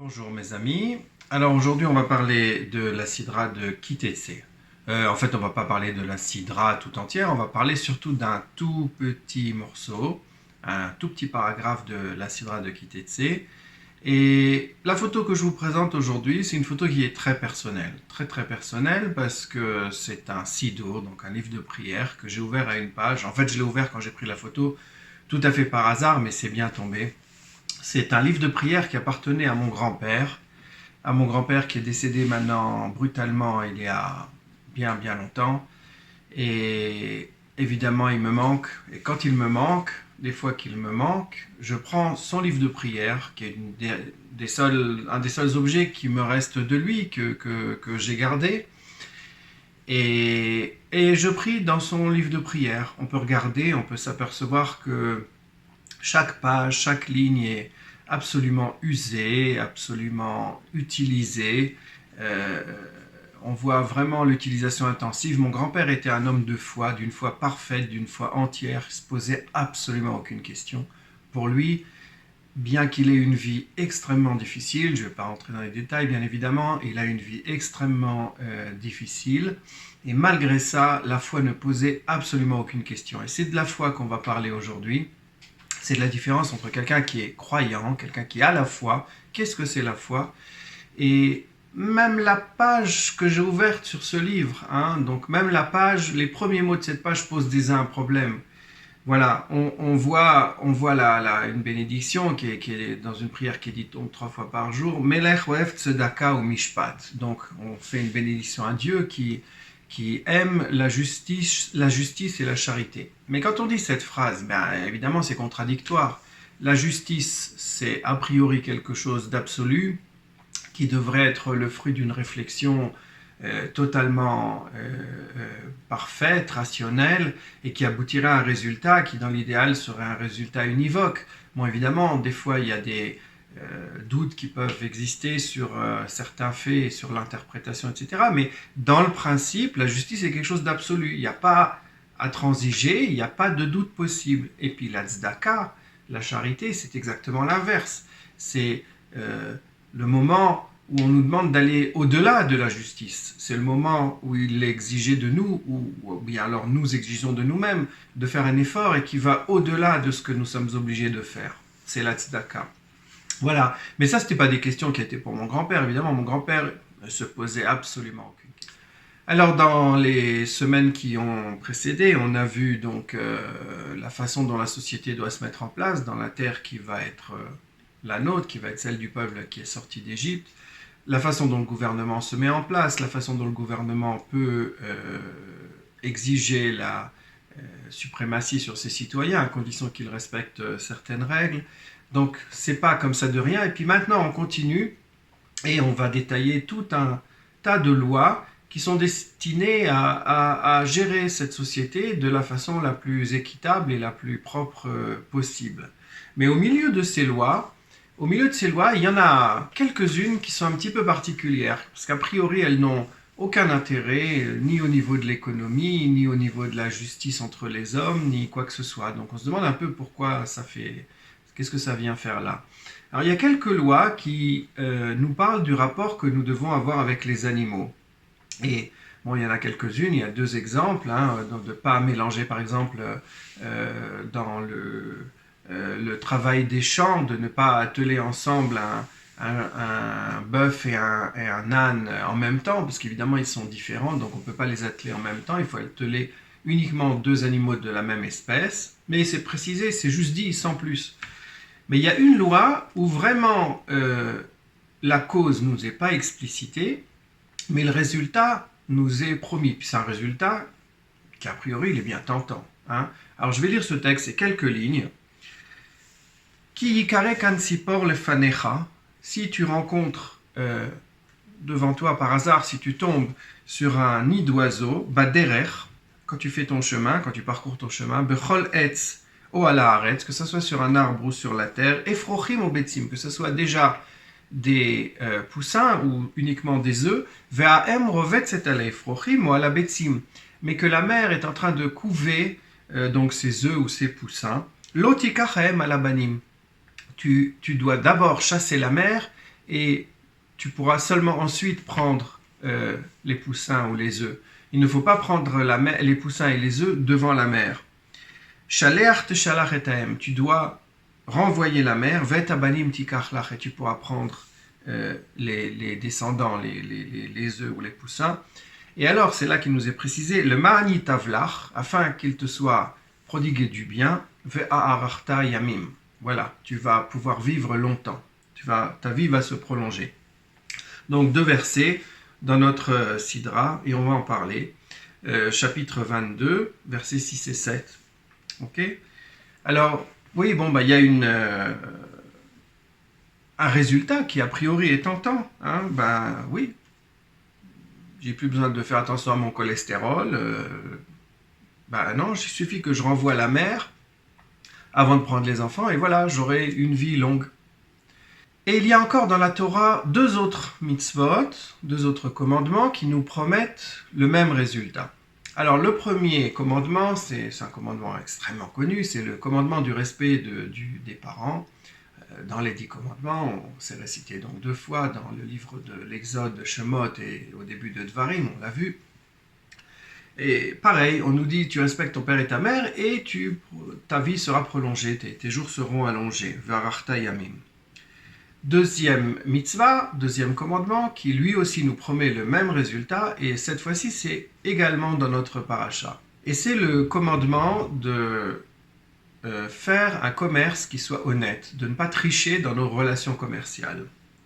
Bonjour mes amis. Alors aujourd'hui on va parler de la sidra de Kitetse. En fait on va pas parler de la sidra tout entière, on va parler surtout d'un tout petit morceau, un tout petit paragraphe de la sidra de Kitetse. Et la photo que je vous présente aujourd'hui, c'est une photo qui est très personnelle. Très très personnelle parce que c'est un siddur, donc un livre de prière que j'ai ouvert à une page. En fait je l'ai ouvert quand j'ai pris la photo tout à fait par hasard, mais c'est bien tombé. C'est un livre de prière qui appartenait à mon grand-père qui est décédé maintenant brutalement il y a bien bien longtemps. Et évidemment il me manque. Et quand il me manque, des fois qu'il me manque, je prends son livre de prière, qui est un des seuls objets qui me reste de lui, que j'ai gardé. Et je prie dans son livre de prière. On peut regarder, on peut s'apercevoir que chaque page, chaque ligne est absolument usée, absolument utilisée. Euh, on voit vraiment l'utilisation intensive. Mon grand-père était un homme de foi, d'une foi parfaite, d'une foi entière. Il ne se posait absolument aucune question. Pour lui, bien qu'il ait une vie extrêmement difficile, je ne vais pas rentrer dans les détails bien évidemment, il a une vie extrêmement difficile. Et malgré ça, la foi ne posait absolument aucune question. Et c'est de la foi qu'on va parler aujourd'hui. C'est de la différence entre quelqu'un qui est croyant, quelqu'un qui a la foi. Qu'est-ce que c'est la foi? Et même la page que j'ai ouverte sur ce livre, donc même la page, les premiers mots de cette page posent déjà un problème. Voilà, on voit une bénédiction qui est dans une prière qui est dite donc 3 fois par jour. Melech oev tzedaka ou mishpat. Donc on fait une bénédiction à Dieu qui aime la justice et la charité. Mais quand on dit cette phrase, ben, évidemment c'est contradictoire. La justice, c'est a priori quelque chose d'absolu qui devrait être le fruit d'une réflexion totalement parfaite, rationnelle, et qui aboutirait à un résultat qui, dans l'idéal, serait un résultat univoque. Bon, évidemment, des fois, il y a des doutes qui peuvent exister sur certains faits et sur l'interprétation, etc. Mais dans le principe, la justice est quelque chose d'absolu. Il n'y a pas à transiger, il n'y a pas de doute possible. Et puis la tzedaka, la charité, c'est exactement l'inverse. C'est le moment où on nous demande d'aller au-delà de la justice. C'est le moment où il est exigé de nous, ou bien alors nous exigeons de nous-mêmes, de faire un effort et qui va au-delà de ce que nous sommes obligés de faire. C'est la tzedaka. Voilà. Mais ça, ce n'était pas des questions qui étaient pour mon grand-père. Évidemment, mon grand-père ne se posait absolument aucune question. Alors, dans les semaines qui ont précédé, on a vu donc la façon dont la société doit se mettre en place dans la terre qui va être la nôtre, qui va être celle du peuple qui est sorti d'Égypte, la façon dont le gouvernement se met en place, la façon dont le gouvernement peut exiger la suprématie sur ses citoyens à condition qu'ils respectent certaines règles. Donc c'est pas comme ça de rien. Et puis maintenant on continue et on va détailler tout un tas de lois qui sont destinées à gérer cette société de la façon la plus équitable et la plus propre possible. Mais au milieu de ces lois, il y en a quelques-unes qui sont un petit peu particulières, parce qu'a priori, elles n'ont aucun intérêt, ni au niveau de l'économie, ni au niveau de la justice entre les hommes, ni quoi que ce soit. Donc on se demande un peu pourquoi ça fait... Qu'est-ce que ça vient faire là? Alors il y a quelques lois qui nous parlent du rapport que nous devons avoir avec les animaux. Et bon, il y en a quelques-unes, il y a 2 exemples, de ne pas mélanger par exemple dans le travail des champs, de ne pas atteler ensemble un bœuf et un âne en même temps, parce qu'évidemment ils sont différents, donc on ne peut pas les atteler en même temps, il faut atteler uniquement 2 animaux de la même espèce, mais c'est précisé, c'est juste dit, sans plus. Mais il y a une loi où vraiment la cause ne nous est pas explicitée, mais le résultat nous est promis. Puis c'est un résultat qui a priori il est bien tentant. Alors je vais lire ce texte, c'est quelques lignes. Ki yikare kan sipor lefanecha, si tu rencontres devant toi par hasard, si tu tombes sur un nid d'oiseau, baderer, quand tu fais ton chemin, quand tu parcours ton chemin, bechol etz o ala haaretz, que ce soit sur un arbre ou sur la terre, efrochim o betzim, que ce soit déjà des poussins ou uniquement des œufs, ve'aem rovetz et ala efrochim o ala betzim, mais que la mère est en train de couver donc ces œufs ou ces poussins, lotikach haem ala banim. Tu dois d'abord chasser la mère et tu pourras seulement ensuite prendre les poussins ou les œufs. Il ne faut pas prendre les poussins et les œufs devant la mère. Shaleach teshalach et taem, tu dois renvoyer la mère, vet abanim tikach lach, et tu pourras prendre les descendants, les œufs ou les poussins. Et alors, c'est là qu'il nous est précisé, le ma'ani tavlach, afin qu'il te soit prodigué du bien, ve'a'arachta yamim. Voilà, tu vas pouvoir vivre longtemps. Ta vie va se prolonger. Donc, 2 versets dans notre Sidra, et on va en parler. Chapitre 22, versets 6 et 7. Ok ? Alors, oui, il y a un résultat qui, a priori, est tentant. Hein ? Oui. J'ai plus besoin de faire attention à mon cholestérol. Non, il suffit que je renvoie la mère avant de prendre les enfants, et voilà, j'aurai une vie longue. Et il y a encore dans la Torah 2 autres mitzvot, 2 autres commandements qui nous promettent le même résultat. Alors le premier commandement, c'est un commandement extrêmement connu, c'est le commandement du respect des parents. Dans les 10 commandements, on s'est récité donc 2 fois dans le livre de l'Exode, de Shemot et au début de Dvarim, on l'a vu. Et pareil, on nous dit tu respectes ton père et ta mère et ta vie sera prolongée, tes jours seront allongés. Varachta yamim. Deuxième mitzvah, deuxième commandement, qui lui aussi nous promet le même résultat, et cette fois-ci c'est également dans notre paracha. Et c'est le commandement de faire un commerce qui soit honnête, de ne pas tricher dans nos relations commerciales.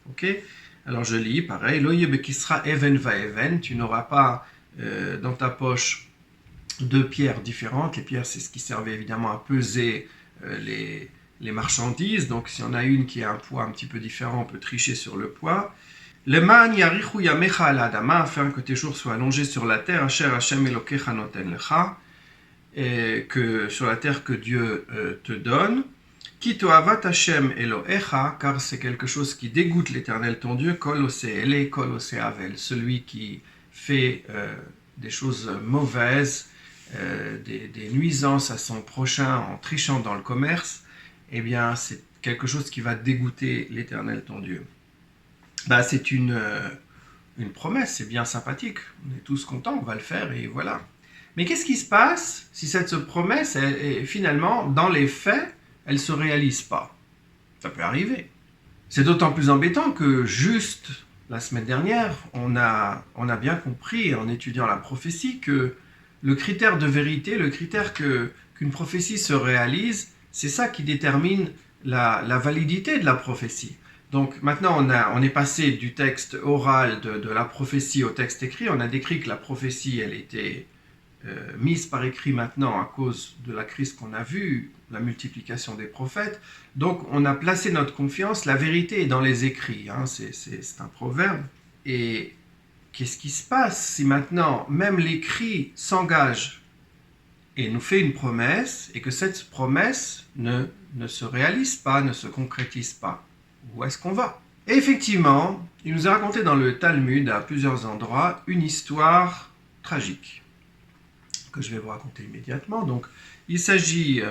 Ok ? Alors je lis, pareil, Lo yebekisra even va even, tu n'auras pas dans ta poche 2 pierres différentes. Les pierres, c'est ce qui servait évidemment à peser les marchandises, donc si on a une qui a un poids un petit peu différent, on peut tricher sur le poids. Le man yarichu yamecha al adama, afin que tes jours soient allongés sur la terre, asher Hashem elokecha noten lecha, et que sur la terre que Dieu te donne. Ki toavat Hashem Elohecha, car c'est quelque chose qui dégoûte l'Éternel ton Dieu, kol ose ele, kol ose avel, celui qui fait des choses mauvaises, des nuisances à son prochain en trichant dans le commerce, eh bien c'est quelque chose qui va dégoûter l'Éternel ton Dieu. C'est une promesse, c'est bien sympathique, on est tous contents, on va le faire et voilà. Mais qu'est-ce qui se passe si cette promesse, finalement, dans les faits, elle ne se réalise pas ? Ça peut arriver. C'est d'autant plus embêtant que juste la semaine dernière, on a bien compris en étudiant la prophétie que le critère de vérité, le critère qu'une prophétie se réalise, c'est ça qui détermine la validité de la prophétie. Donc maintenant, on est passé du texte oral de la prophétie au texte écrit. On a décrit que la prophétie, elle était mise par écrit maintenant à cause de la crise qu'on a vue, la multiplication des prophètes. Donc on a placé notre confiance, la vérité est dans les écrits, hein, c'est un proverbe. Et qu'est-ce qui se passe si maintenant même l'écrit s'engage et nous fait une promesse et que cette promesse ne se réalise pas, ne se concrétise pas? Où est-ce qu'on va? Et effectivement, il nous est raconté dans le Talmud à plusieurs endroits une histoire tragique que je vais vous raconter immédiatement. Donc, il s'agit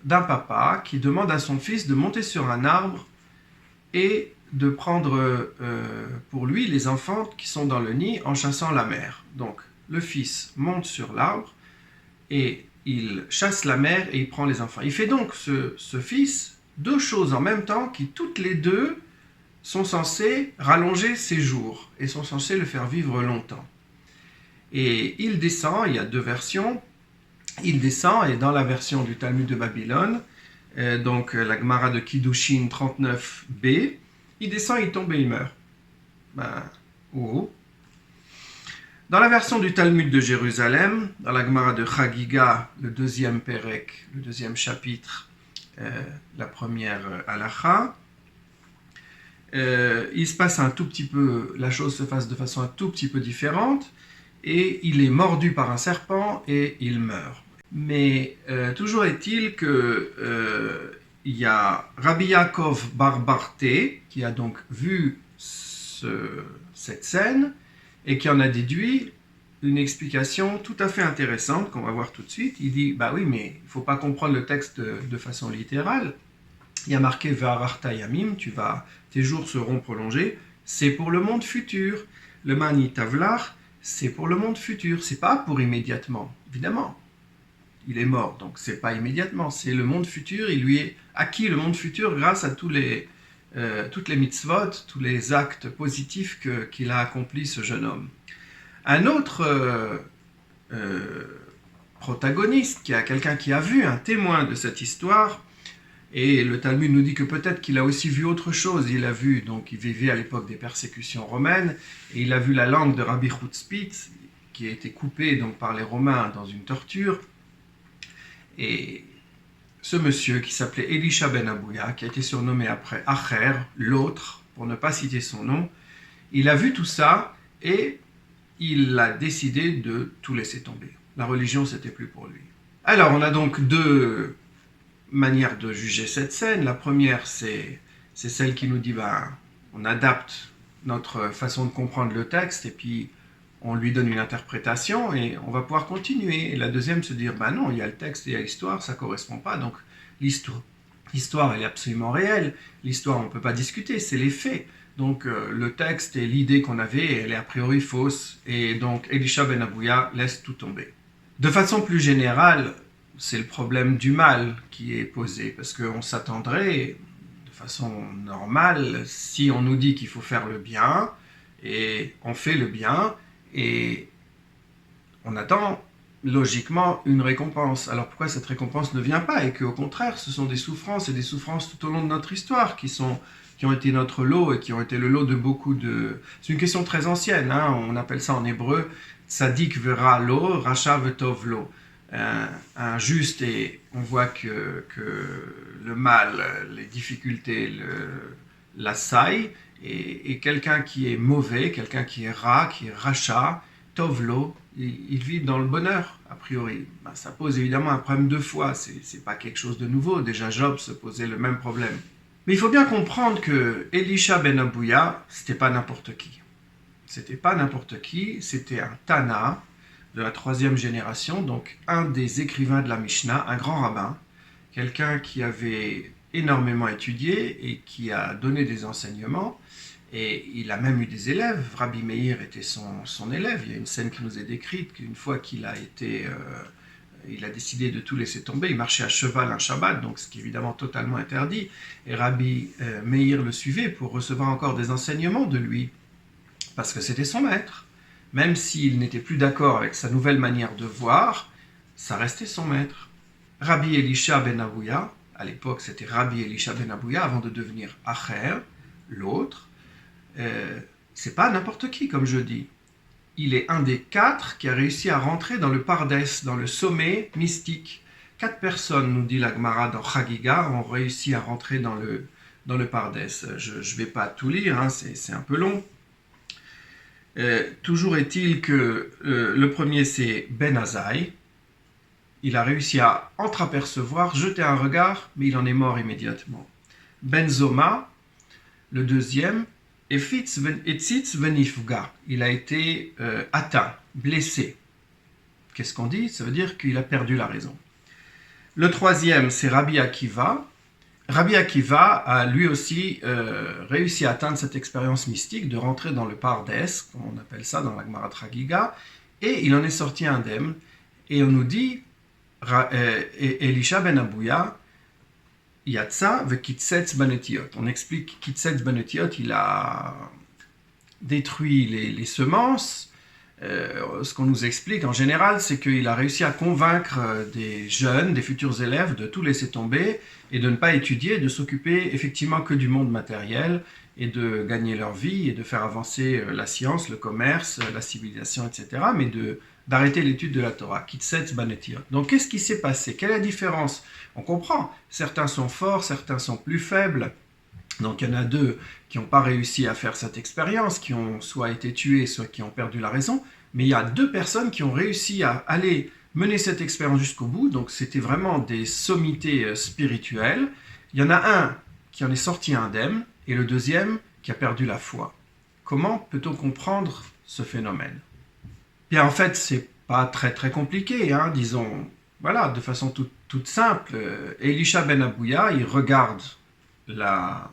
d'un papa qui demande à son fils de monter sur un arbre et de prendre pour lui les enfants qui sont dans le nid en chassant la mère. Donc, le fils monte sur l'arbre et il chasse la mère et il prend les enfants. Il fait donc ce fils 2 choses en même temps qui toutes les 2 sont censées rallonger ses jours et sont censées le faire vivre longtemps. Et il descend, il y a 2 versions, il descend, et dans la version du Talmud de Babylone, donc la Gemara de Kiddushin 39b, il descend, il tombe et il meurt. Dans la version du Talmud de Jérusalem, dans la Gemara de Chagiga, le 2e Perek, le 2e chapitre, la première halacha, il se passe un tout petit peu, la chose se passe de façon un tout petit peu différente, et il est mordu par un serpent et il meurt. Mais toujours est-il que il y a Rabbi Yaakov bar Barthé qui a donc vu cette scène et qui en a déduit une explication tout à fait intéressante qu'on va voir tout de suite. Il dit, oui, mais il ne faut pas comprendre le texte de façon littérale. il y a marqué Ve'arachta yamim, tes jours seront prolongés, c'est pour le monde futur. Le Mani Tavlar, c'est pour le monde futur, c'est pas pour immédiatement, évidemment. Il est mort, donc c'est pas immédiatement, c'est le monde futur, il lui est acquis le monde futur grâce à toutes les mitzvot, tous les actes positifs qu'il a accomplis, ce jeune homme. Un autre protagoniste, quelqu'un qui a vu, un témoin de cette histoire, et le Talmud nous dit que peut-être qu'il a aussi vu autre chose. Il a vu, donc il vivait à l'époque des persécutions romaines, et il a vu la langue de Rabbi Chutspitz, qui a été coupée donc, par les Romains dans une torture. Et ce monsieur qui s'appelait Elisha ben Abouya, qui a été surnommé après Acher, l'autre, pour ne pas citer son nom, il a vu tout ça et il a décidé de tout laisser tomber. La religion, c'était plus pour lui. Alors, on a donc deux manière de juger cette scène. La première, c'est celle qui nous dit on adapte notre façon de comprendre le texte et puis on lui donne une interprétation et on va pouvoir continuer. Et la deuxième, se dire non, il y a le texte et il y a l'histoire, ça ne correspond pas. Donc l'histoire, elle est absolument réelle. L'histoire, on ne peut pas discuter, c'est les faits. Donc le texte et l'idée qu'on avait, elle est a priori fausse. Et donc Elisha ben Abouya laisse tout tomber. De façon plus générale, c'est le problème du mal qui est posé, parce qu'on s'attendrait, de façon normale, si on nous dit qu'il faut faire le bien, et on fait le bien, et on attend logiquement une récompense. Alors pourquoi cette récompense ne vient pas, et qu'au contraire, ce sont des souffrances, et des souffrances tout au long de notre histoire, qui ont été notre lot, et qui ont été le lot de beaucoup de... C'est une question très ancienne, on appelle ça en hébreu, tzadik vera lo, racha vetov lo. Un juste, et on voit que le mal, les difficultés l'assaillent, et quelqu'un qui est mauvais, quelqu'un qui est rat, qui est rachat, tovlo, il vit dans le bonheur, a priori. Ça pose évidemment un problème de foi, c'est pas quelque chose de nouveau, déjà Job se posait le même problème. Mais il faut bien comprendre que Elisha ben Abouya, c'était pas n'importe qui. C'était pas n'importe qui, c'était un Tana, de la 3e génération, donc un des écrivains de la Mishnah, un grand rabbin, quelqu'un qui avait énormément étudié et qui a donné des enseignements, et il a même eu des élèves. Rabbi Meir était son élève. Il y a une scène qui nous est décrite, qu'une fois qu'il a il a décidé de tout laisser tomber, il marchait à cheval un Shabbat, donc ce qui est évidemment totalement interdit, et Rabbi Meir le suivait pour recevoir encore des enseignements de lui, parce que c'était son maître. Même s'il n'était plus d'accord avec sa nouvelle manière de voir, ça restait son maître. Rabbi Elisha ben Abouya, à l'époque c'était Rabbi Elisha ben Abouya, avant de devenir Acher, l'autre, c'est pas n'importe qui, comme je dis. Il est un des 4 qui a réussi à rentrer dans le Pardes, dans le sommet mystique. 4 personnes, nous dit la Gemara dans Chagiga, ont réussi à rentrer dans le Pardes. Je ne vais pas tout lire, c'est un peu long. Toujours est-il que le premier c'est Ben Azaï. Il a réussi à entreapercevoir, jeter un regard, mais il en est mort immédiatement. Ben Zoma, le deuxième, Etzitz venifga. Il a été atteint, blessé. Qu'est-ce qu'on dit? Ça veut dire qu'il a perdu la raison. Le troisième c'est Rabbi Akiva. Rabbi Akiva a lui aussi réussi à atteindre cette expérience mystique de rentrer dans le Pardes, comme on appelle ça dans la Gemara Tragiga, et il en est sorti indemne. Et on nous dit, Elisha ben Abouya, Yatsa ve kitsetz banetiot. On explique kitsetz banetiot, il a détruit les semences. Ce qu'on nous explique en général, c'est qu'il a réussi à convaincre des jeunes, des futurs élèves, de tout laisser tomber et de ne pas étudier, de s'occuper effectivement que du monde matériel et de gagner leur vie et de faire avancer la science, le commerce, la civilisation, etc. Mais d'arrêter l'étude de la Torah. Kitsetz banetiot. Donc qu'est-ce qui s'est passé? Quelle est la différence? On comprend, certains sont forts, certains sont plus faibles. Donc il y en a 2 qui n'ont pas réussi à faire cette expérience, qui ont soit été tués, soit qui ont perdu la raison, mais il y a 2 personnes qui ont réussi à aller mener cette expérience jusqu'au bout, donc c'était vraiment des sommités spirituelles. Il y en a un qui en est sorti indemne, et le deuxième qui a perdu la foi. Comment peut-on comprendre ce phénomène? Bien en fait, c'est pas très très compliqué, disons, voilà, de façon toute simple. Elisha ben Abouya, il regarde la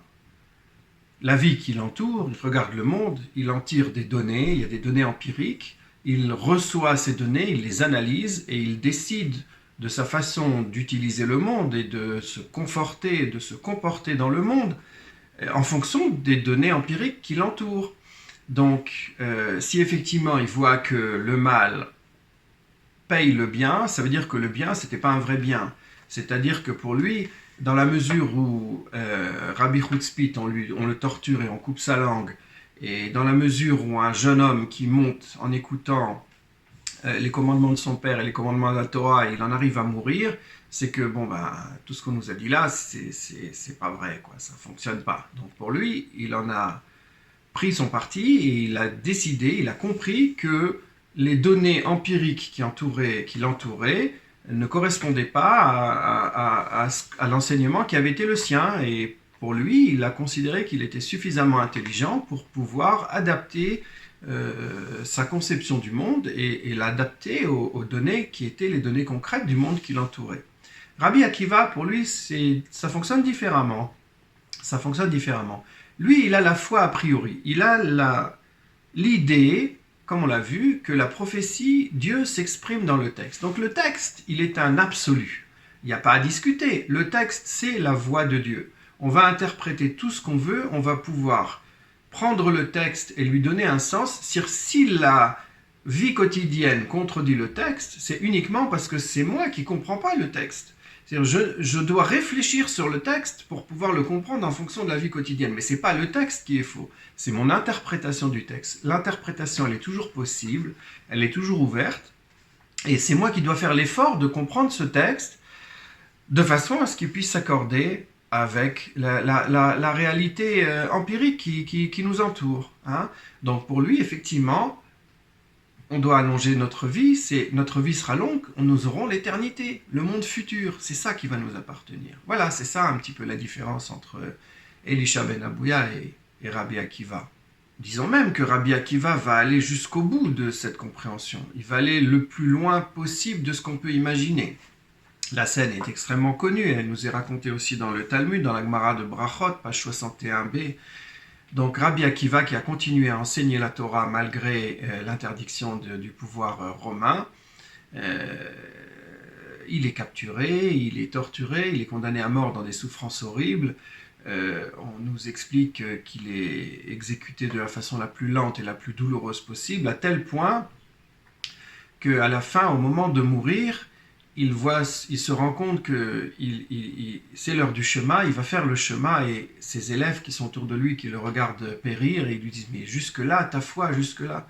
vie qui l'entoure, il regarde le monde, il en tire des données, il y a des données empiriques, il reçoit ces données, il les analyse et il décide de sa façon d'utiliser le monde et de se conforter, de se comporter dans le monde en fonction des données empiriques qui l'entourent. Donc, si effectivement il voit que le mal paye le bien, ça veut dire que le bien, c'était pas un vrai bien. C'est-à-dire que pour lui, dans la mesure où Rabbi Chutzpit, on le torture et on coupe sa langue, et dans la mesure où un jeune homme qui monte en écoutant les commandements de son père et les commandements de la Torah, il en arrive à mourir, c'est que bon ben tout ce qu'on nous a dit là, c'est pas vrai, quoi, ça fonctionne pas. Donc pour lui, il en a pris son parti et il a décidé, il a compris que les données empiriques qui l'entouraient ne correspondaient pas à l'enseignement qui avait été le sien. Et pour lui, il a considéré qu'il était suffisamment intelligent pour pouvoir adapter sa conception du monde et l'adapter aux données qui étaient les données concrètes du monde qui l'entourait. Rabbi Akiva, pour lui, ça fonctionne différemment. Ça fonctionne différemment. Lui, il a la foi a priori. Il a l'idée, comme on l'a vu, que la prophétie, Dieu s'exprime dans le texte. Donc le texte, il est un absolu. Il n'y a pas à discuter. Le texte, c'est la voix de Dieu. On va interpréter tout ce qu'on veut, on va pouvoir prendre le texte et lui donner un sens. Si la vie quotidienne contredit le texte, c'est uniquement parce que c'est moi qui ne comprends pas le texte. Je dois réfléchir sur le texte pour pouvoir le comprendre en fonction de la vie quotidienne. Mais ce n'est pas le texte qui est faux, c'est mon interprétation du texte. L'interprétation, elle est toujours possible, elle est toujours ouverte. Et c'est moi qui dois faire l'effort de comprendre ce texte de façon à ce qu'il puisse s'accorder avec la réalité empirique qui nous entoure. Hein. Donc pour lui, effectivement, on doit allonger notre vie, notre vie sera longue, nous aurons l'éternité, le monde futur, c'est ça qui va nous appartenir. Voilà, c'est ça un petit peu la différence entre Elisha ben Abouya et Rabbi Akiva. Disons même que Rabbi Akiva va aller jusqu'au bout de cette compréhension. Il va aller le plus loin possible de ce qu'on peut imaginer. La scène est extrêmement connue, elle nous est racontée aussi dans le Talmud, dans la Gemara de Brachot, page 61b. Donc Rabbi Akiva, qui a continué à enseigner la Torah malgré l'interdiction du pouvoir romain, il est capturé, il est torturé, il est condamné à mort dans des souffrances horribles. On nous explique qu'il est exécuté de la façon la plus lente et la plus douloureuse possible, à tel point qu'à la fin, au moment de mourir, il se rend compte que c'est l'heure du chemin, il va faire le chemin et ses élèves qui sont autour de lui, qui le regardent périr, et ils lui disent « Mais jusque-là, ta foi, jusque-là »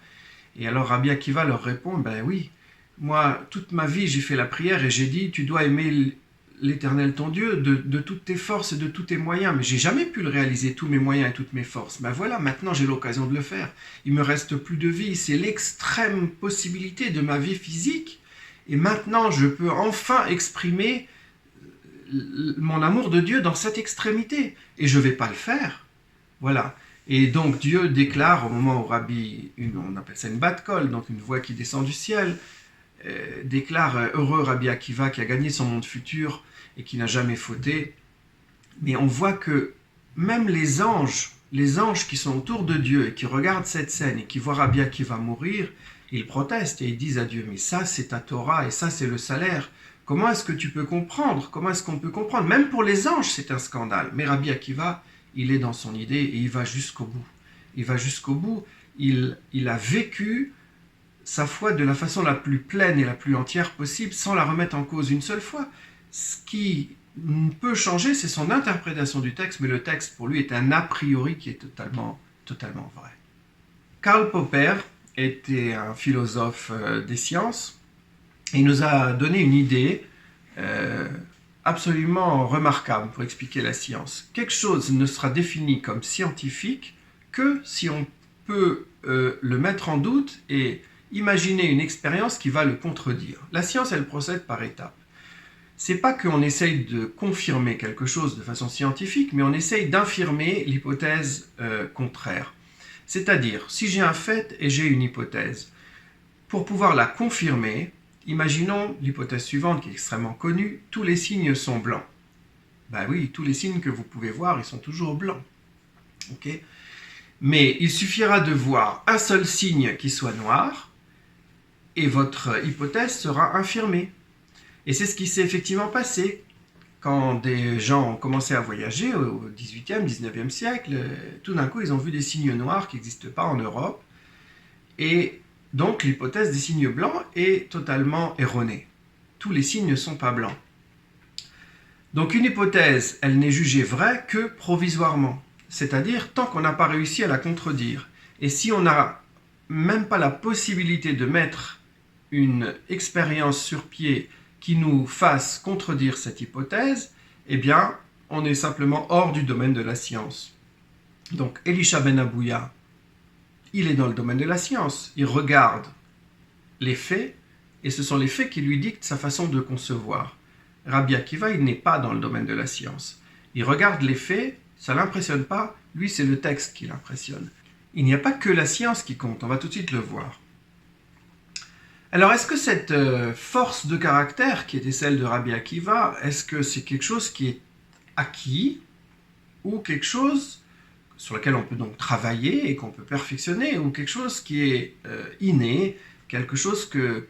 Et alors Rabbi Akiva leur répond « Ben oui, moi, toute ma vie, j'ai fait la prière et j'ai dit « Tu dois aimer l'Éternel ton Dieu de toutes tes forces et de tous tes moyens. » Mais j'ai jamais pu le réaliser, tous mes moyens et toutes mes forces. Ben voilà, maintenant j'ai l'occasion de le faire. Il me reste plus de vie, c'est l'extrême possibilité de ma vie physique. Et maintenant, je peux enfin exprimer mon amour de Dieu dans cette extrémité. Et je ne vais pas le faire. Voilà. Et donc Dieu déclare au moment où Rabbi, on appelle ça une bat kol, donc une voix qui descend du ciel, déclare heureux Rabbi Akiva qui a gagné son monde futur et qui n'a jamais fauté. Mais on voit que même les anges qui sont autour de Dieu et qui regardent cette scène et qui voient Rabbi Akiva mourir, ils protestent et ils disent à Dieu, mais ça c'est ta Torah et ça c'est le salaire. Comment est-ce que tu peux comprendre? Comment est-ce qu'on peut comprendre? Même pour les anges c'est un scandale. Mais Rabbi Akiva, il est dans son idée et il va jusqu'au bout. Il va jusqu'au bout. Il a vécu sa foi de la façon la plus pleine et la plus entière possible sans la remettre en cause une seule fois. Ce qui peut changer, c'est son interprétation du texte, mais le texte pour lui est un a priori qui est totalement vrai. Karl Popper était un philosophe des sciences et il nous a donné une idée absolument remarquable pour expliquer la science. Quelque chose ne sera défini comme scientifique que si on peut le mettre en doute et imaginer une expérience qui va le contredire. La science, elle procède par étapes. C'est pas qu'on essaye de confirmer quelque chose de façon scientifique, mais on essaye d'infirmer l'hypothèse contraire. C'est-à-dire, si j'ai un fait et j'ai une hypothèse, pour pouvoir la confirmer, imaginons l'hypothèse suivante qui est extrêmement connue, tous les signes sont blancs. Ben oui, tous les signes que vous pouvez voir, ils sont toujours blancs. Okay, mais il suffira de voir un seul signe qui soit noir et votre hypothèse sera infirmée. Et c'est ce qui s'est effectivement passé quand des gens ont commencé à voyager au XVIIIe, XIXe siècle. Tout d'un coup, ils ont vu des signes noirs qui n'existent pas en Europe. Et donc, l'hypothèse des signes blancs est totalement erronée. Tous les signes ne sont pas blancs. Donc, une hypothèse, elle n'est jugée vraie que provisoirement. C'est-à-dire tant qu'on n'a pas réussi à la contredire. Et si on n'a même pas la possibilité de mettre une expérience sur pied qui nous fasse contredire cette hypothèse, eh bien, on est simplement hors du domaine de la science. Donc, Elisha ben Abouya, il est dans le domaine de la science. Il regarde les faits, et ce sont les faits qui lui dictent sa façon de concevoir. Rabbi Akiva, il n'est pas dans le domaine de la science. Il regarde les faits, ça ne l'impressionne pas, lui c'est le texte qui l'impressionne. Il n'y a pas que la science qui compte, on va tout de suite le voir. Alors est-ce que cette force de caractère qui était celle de Rabbi Akiva, est-ce que c'est quelque chose qui est acquis ou quelque chose sur lequel on peut donc travailler et qu'on peut perfectionner ou quelque chose qui est inné, quelque chose que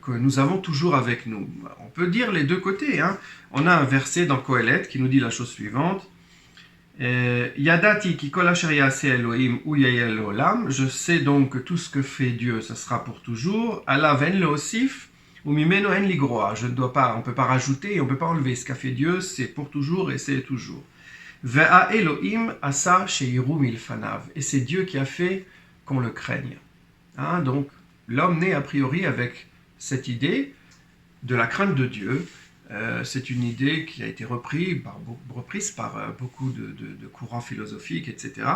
nous avons toujours avec nous. On peut dire les deux côtés. Hein. On a un verset dans Qohélet qui nous dit la chose suivante. Yadati ki kol asher ya'aseh Elohim hu yahya le'olam. Je sais donc que tout ce que fait Dieu, ça sera pour toujours. Alav en le'osif ou mimeno en ligroa. On ne peut pas rajouter et on ne peut pas enlever. Ce qu'a fait Dieu, c'est pour toujours et c'est toujours. Ve'a Elohim asa she'iru milfanav. Et c'est Dieu qui a fait qu'on le craigne. Hein, donc, l'homme naît a priori avec cette idée de la crainte de Dieu. C'est une idée qui a été reprise par beaucoup de courants philosophiques, etc.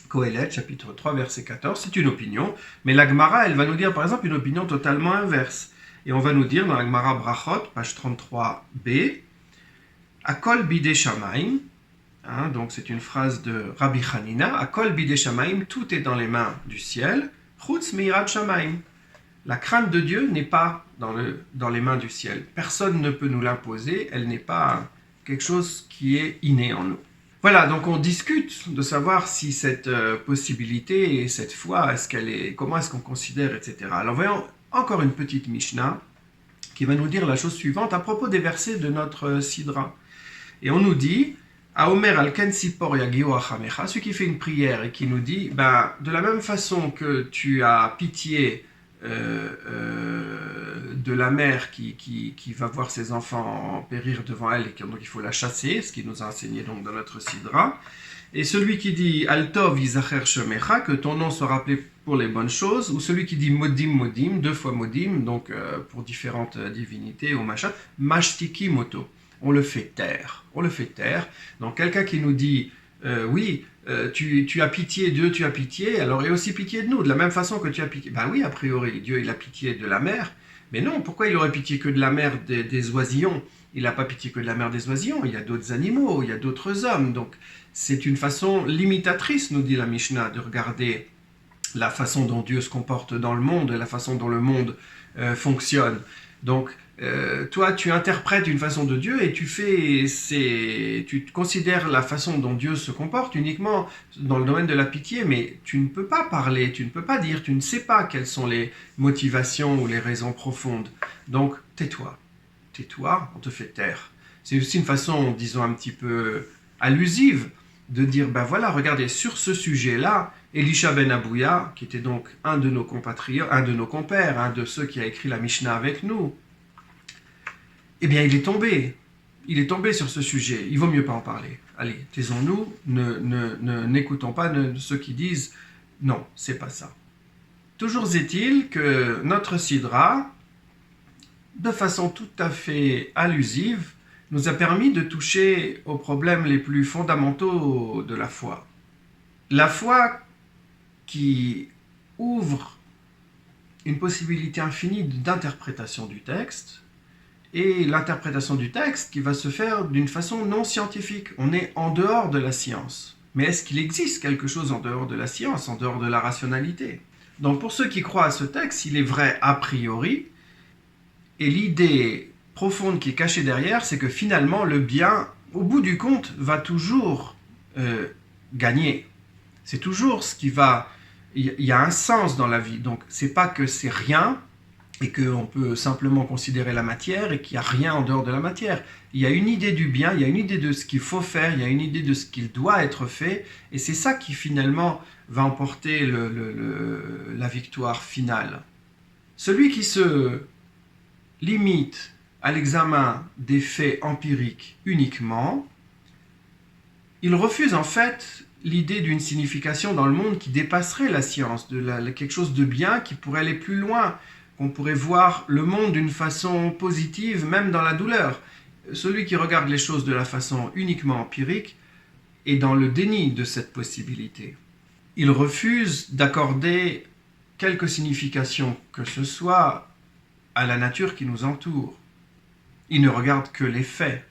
Qohélet, chapitre 3, verset 14, c'est une opinion, mais la Gemara, elle va nous dire par exemple une opinion totalement inverse. Et on va nous dire dans la Gemara Brachot, page 33b, Akol bidei shamaim, hein, donc c'est une phrase de Rabbi Hanina, Akol bidei shamaim, tout est dans les mains du ciel, chutz mirat shamaim. La crainte de Dieu n'est pas dans les mains du ciel. Personne ne peut nous l'imposer. Elle n'est pas quelque chose qui est inné en nous. Voilà, donc on discute de savoir si cette possibilité et cette foi, comment est-ce qu'on considère, etc. Alors voyons encore une petite Mishnah qui va nous dire la chose suivante à propos des versets de notre Sidra. Et on nous dit Aomer al-ken sipor yagiu achamecha, celui qui fait une prière et qui nous dit de la même façon que tu as pitié de la mère qui va voir ses enfants périr devant elle et donc il faut la chasser, ce qui nous a enseigné donc dans notre Sidra. Et celui qui dit Altov Yizacher Shemecha, que ton nom soit rappelé pour les bonnes choses, ou celui qui dit Modim Modim, 2 fois Modim, donc pour différentes divinités ou machin, Mashtiki Moto. On le fait taire. On le fait taire. Donc quelqu'un qui nous dit oui, tu as pitié, Dieu, tu as pitié, alors aie aussi pitié de nous, de la même façon que tu as pitié. Ben oui, a priori, Dieu, il a pitié de la mer, mais non, pourquoi il aurait pitié que de la mer des oisillons? Il n'a pas pitié que de la mer des oisillons, il y a d'autres animaux, il y a d'autres hommes, donc c'est une façon limitatrice, nous dit la Mishnah, de regarder la façon dont Dieu se comporte dans le monde, la façon dont le monde fonctionne. Donc, toi, tu interprètes une façon de Dieu et tu considères la façon dont Dieu se comporte uniquement dans le domaine de la pitié, mais tu ne peux pas parler, tu ne peux pas dire, tu ne sais pas quelles sont les motivations ou les raisons profondes. Donc, tais-toi, on te fait taire. C'est aussi une façon, disons, un petit peu allusive de dire, voilà, regardez, sur ce sujet-là, Elisha ben Abouya, qui était donc un de nos compatriotes, un de nos compères, un de ceux qui a écrit la Mishnah avec nous, eh bien, il est tombé sur ce sujet. Il vaut mieux pas en parler. Allez, taisons-nous, n'écoutons pas ceux qui disent non, c'est pas ça. Toujours est-il que notre Sidra, de façon tout à fait allusive, nous a permis de toucher aux problèmes les plus fondamentaux de la foi. La foi qui ouvre une possibilité infinie d'interprétation du texte, et l'interprétation du texte qui va se faire d'une façon non scientifique. On est en dehors de la science. Mais est-ce qu'il existe quelque chose en dehors de la science, en dehors de la rationalité? Donc pour ceux qui croient à ce texte, il est vrai a priori, et l'idée profonde qui est cachée derrière, c'est que finalement le bien, au bout du compte, va toujours gagner. C'est toujours ce qui va... Il y a un sens dans la vie, donc c'est pas que c'est rien et qu'on peut simplement considérer la matière et qu'il n'y a rien en dehors de la matière. Il y a une idée du bien, il y a une idée de ce qu'il faut faire, il y a une idée de ce qu'il doit être fait, et c'est ça qui finalement va emporter la victoire finale. Celui qui se limite à l'examen des faits empiriques uniquement, il refuse en fait l'idée d'une signification dans le monde qui dépasserait la science, quelque chose de bien qui pourrait aller plus loin, qu'on pourrait voir le monde d'une façon positive, même dans la douleur. Celui qui regarde les choses de la façon uniquement empirique est dans le déni de cette possibilité. Il refuse d'accorder quelque signification que ce soit à la nature qui nous entoure. Il ne regarde que les faits.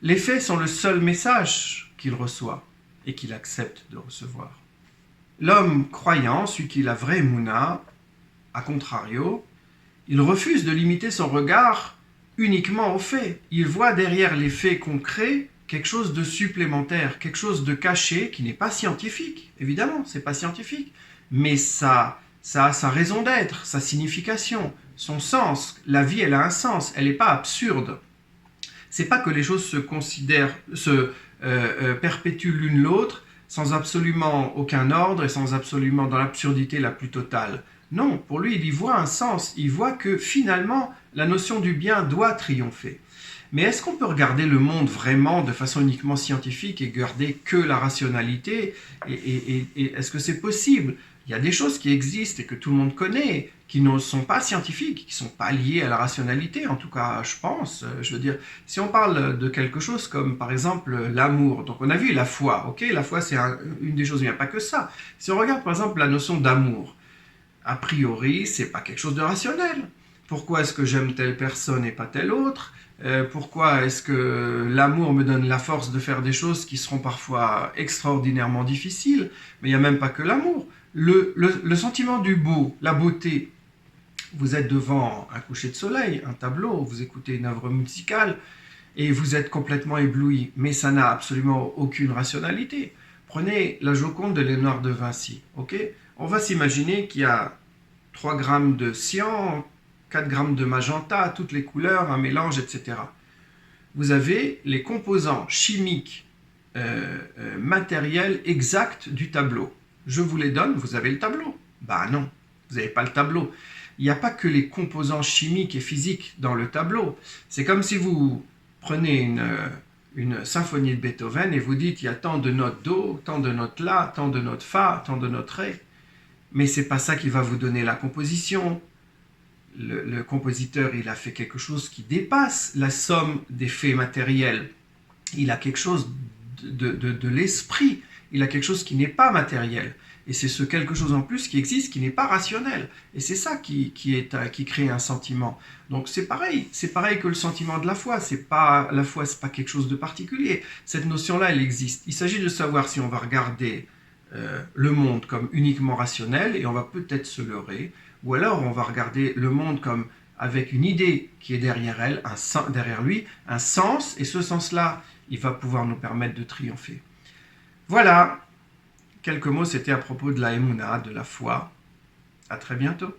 Les faits sont le seul message qu'il reçoit et qu'il accepte de recevoir. L'homme croyant, celui qui est la vraie Mouna, a contrario, il refuse de limiter son regard uniquement aux faits. Il voit derrière les faits concrets quelque chose de supplémentaire, quelque chose de caché qui n'est pas scientifique. Évidemment, c'est pas scientifique, mais ça a sa raison d'être, sa signification, son sens. La vie, elle a un sens, elle n'est pas absurde. C'est pas que les choses se perpétuent l'une l'autre sans absolument aucun ordre et sans absolument dans l'absurdité la plus totale. Non, pour lui, il y voit un sens. Il voit que finalement, la notion du bien doit triompher. Mais est-ce qu'on peut regarder le monde vraiment de façon uniquement scientifique et garder que la rationalité ? Et est-ce que c'est possible ? Il y a des choses qui existent et que tout le monde connaît, qui ne sont pas scientifiques, qui ne sont pas liées à la rationalité, en tout cas, je pense. Je veux dire, si on parle de quelque chose comme, par exemple, l'amour, donc on a vu la foi, ok ? La foi, c'est une des choses, mais il n'y a pas que ça. Si on regarde, par exemple, la notion d'amour, a priori, c'est pas quelque chose de rationnel. Pourquoi est-ce que j'aime telle personne et pas telle autre ? Pourquoi est-ce que l'amour me donne la force de faire des choses qui seront parfois extraordinairement difficiles ? Mais il n'y a même pas que l'amour. Le sentiment du beau, la beauté. Vous êtes devant un coucher de soleil, un tableau, vous écoutez une œuvre musicale et vous êtes complètement ébloui. Mais ça n'a absolument aucune rationalité. Prenez la Joconde de Léonard de Vinci. Okay ? On va s'imaginer qu'il y a 3 grammes de cyan, 4 grammes de magenta, toutes les couleurs, un mélange, etc. Vous avez les composants chimiques matériels exacts du tableau. Je vous les donne, vous avez le tableau. Ben non, vous n'avez pas le tableau. Il n'y a pas que les composants chimiques et physiques dans le tableau. C'est comme si vous prenez une symphonie de Beethoven et vous dites il y a tant de notes do, tant de notes la, tant de notes fa, tant de notes ré. Mais ce n'est pas ça qui va vous donner la composition. Le compositeur, il a fait quelque chose qui dépasse la somme des faits matériels. Il a quelque chose de l'esprit. Il a quelque chose qui n'est pas matériel. Et c'est ce quelque chose en plus qui existe, qui n'est pas rationnel. Et c'est ça qui crée un sentiment. Donc c'est pareil que le sentiment de la foi. La foi, c'est pas quelque chose de particulier. Cette notion-là, elle existe. Il s'agit de savoir si on va regarder le monde comme uniquement rationnel, et on va peut-être se leurrer, ou alors on va regarder le monde comme avec une idée qui est derrière lui, un sens, et ce sens-là, il va pouvoir nous permettre de triompher. Voilà, quelques mots, c'était à propos de la Emouna, de la foi. À très bientôt.